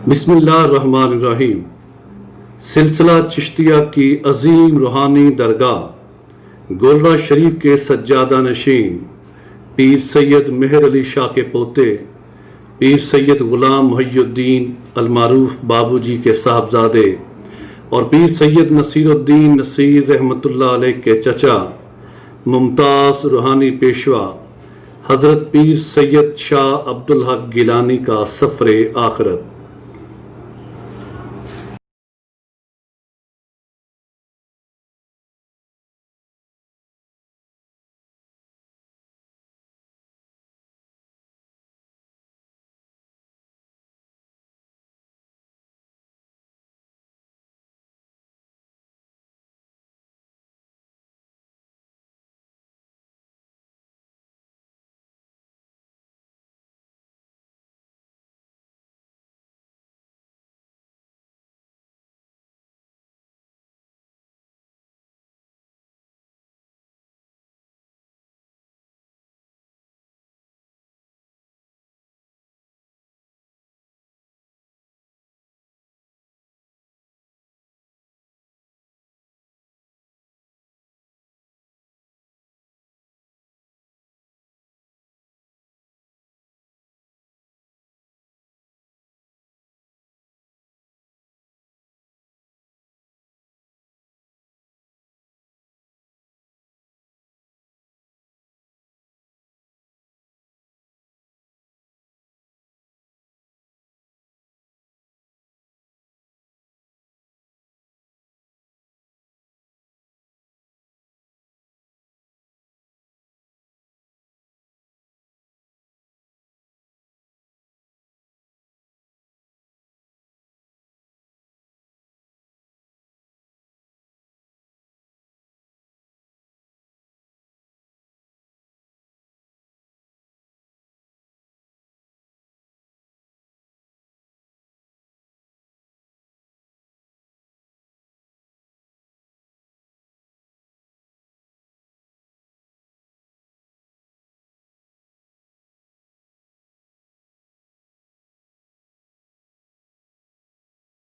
بسم اللہ الرحمن الرحیم۔ سلسلہ چشتیہ کی عظیم روحانی درگاہ گولڑہ شریف کے سجادہ نشین پیر سید مہر علی شاہ کے پوتے پیر سید غلام محی الدین المعروف بابو جی کے صاحبزادے اور پیر سید نصیر الدین نصیر رحمۃ اللہ علیہ کے چچا ممتاز روحانی پیشوا حضرت پیر سید شاہ عبدالحق گیلانی کا سفر آخرت۔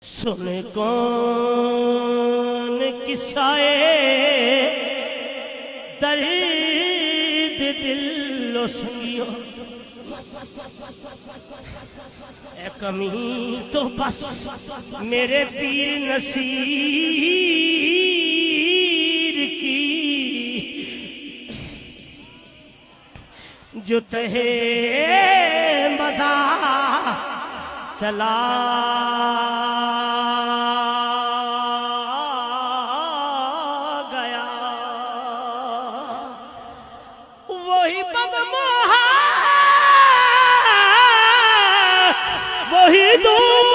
سن کون قصائے درد دل و سنگیو، اے کمی تو بس میرے پیر نصیر کی، جو تہے مزاح چلا گیا، وہی بدماح وہی دود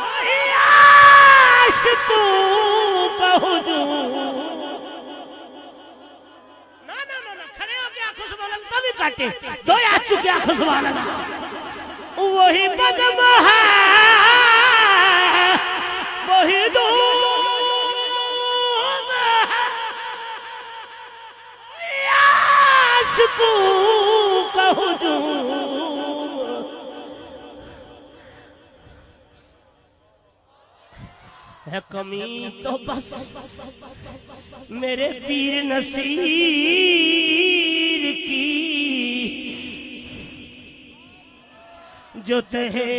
وہی عاشقوں کا ہجوم۔ کاٹے دو یا چکے آنکھوں سبحان اللہ، وہی بزم ہے وہی دود ہے، عاشقوں کا ہجوم۔ ہے کمی تو بس میرے پیر نصیر کی، جو تہے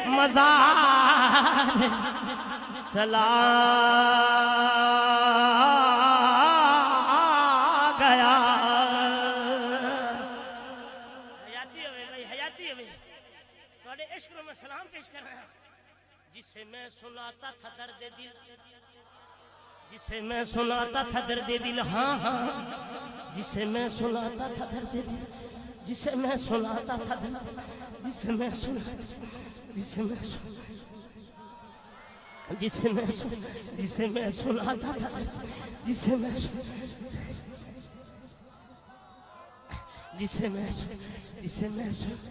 مزار چلا گیا۔ حیاتی ہوئے بھائی، حیاتی ہوئے توڑے عشق میں سلام پیش کر رہا، جسے میں سناتا تھا درد دل، جسے میں سناتا تھا درد دل، ہاں ہاں، جسے میں سناتا تھا درد دل، جسے میں سناتا تھا درد، جسے میں سناتا، جسے میں سناتا، جسے میں سناتا، جسے میں سناتا تھا درد، جسے میں سناتا، جسے میں سناتا، جسے میں سناتا،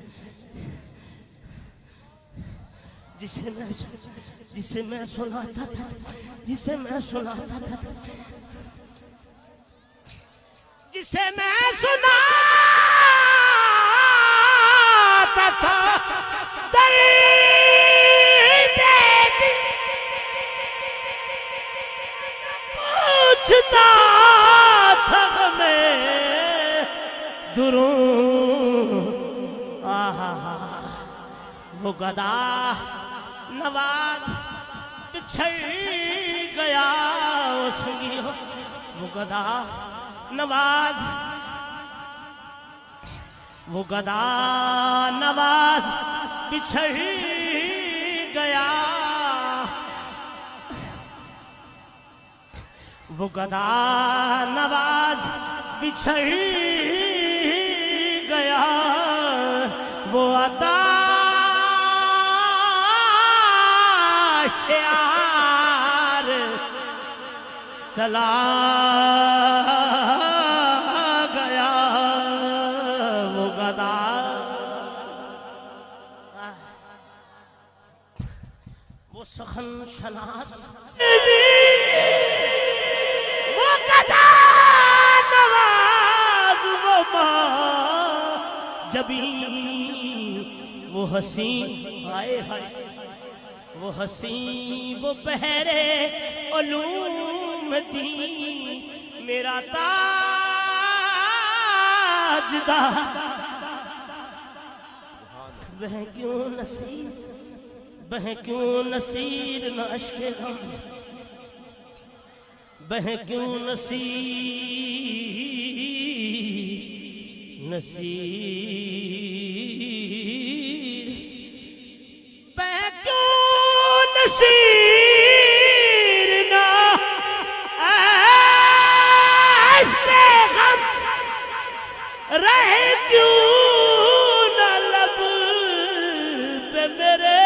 جسے میں سناتا، جسے میں سناتا تھا، جسے میں سناتا تھا، جسے میں سناتا دروں آہا وہ گدا نواز بچھڑ گیا سنگیو وہ گدا نواز بچھڑ گیا وہ گدا نواز بچھڑ گیا وہ عطا شعار چلا گیا وہ گدا وہ سخن شناس وہ گدا نواز وہ ماں جبی وہ حسین ہائے ہائے وہ حسین وہ بہرے علوم دین میرا تاجدار بہن کیوں نصیر نہ عشق غم بہن کیوں نصیر بہن کیوں نصیر نہ عشق غم رہے کیوں نہ لب پہ میرے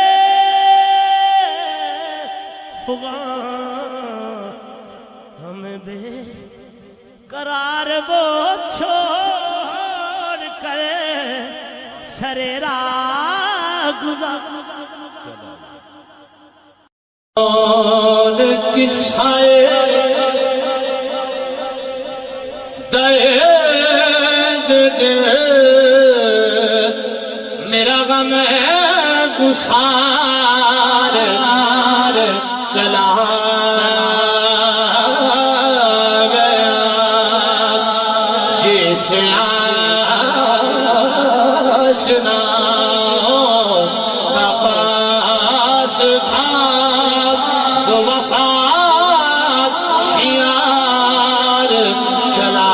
فغاں ہمیں بے قرار وہ چھوڑ کر سرے راہ گزر کس سائے درد دل میرا غم گسار چلا گیا جس آشنا کا پاس تھا وہ وفا شیار چلا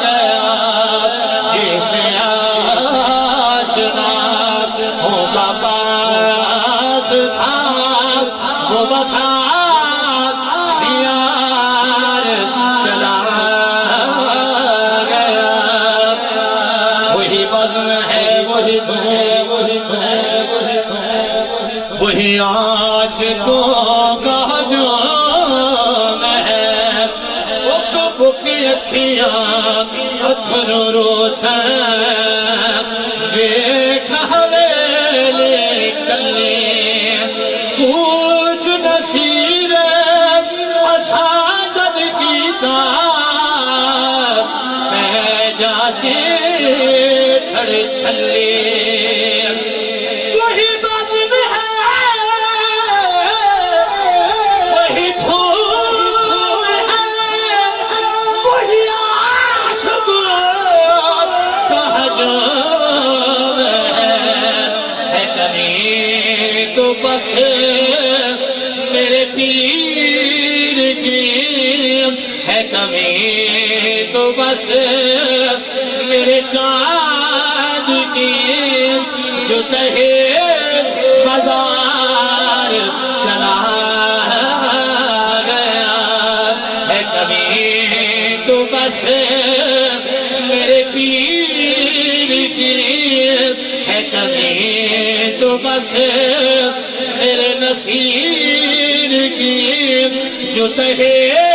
گیا جس آشنا کا پاس تھا وہ وفا شیار چلا گیا وہی بزم ہے وہی وہی عاشقوں کا ہجوم ہے بک بک اکھیاں اتھرو روشن دیکھ حویلی کلی کچھ نصیر اساجد کی دار میں جاسی تھڑی تھلی وہی بزم ہے وہی پھول ہے وہی عاشقوں کا ہجوم ہے کبھی تو بس میرے پیر کی ہے کمی تو بس میرے چاند کی جو تہے بازار چلا گیا ہے کمی تو بس میرے پیر کی ہے کمی تو بس میرے نصیر کی جو تہے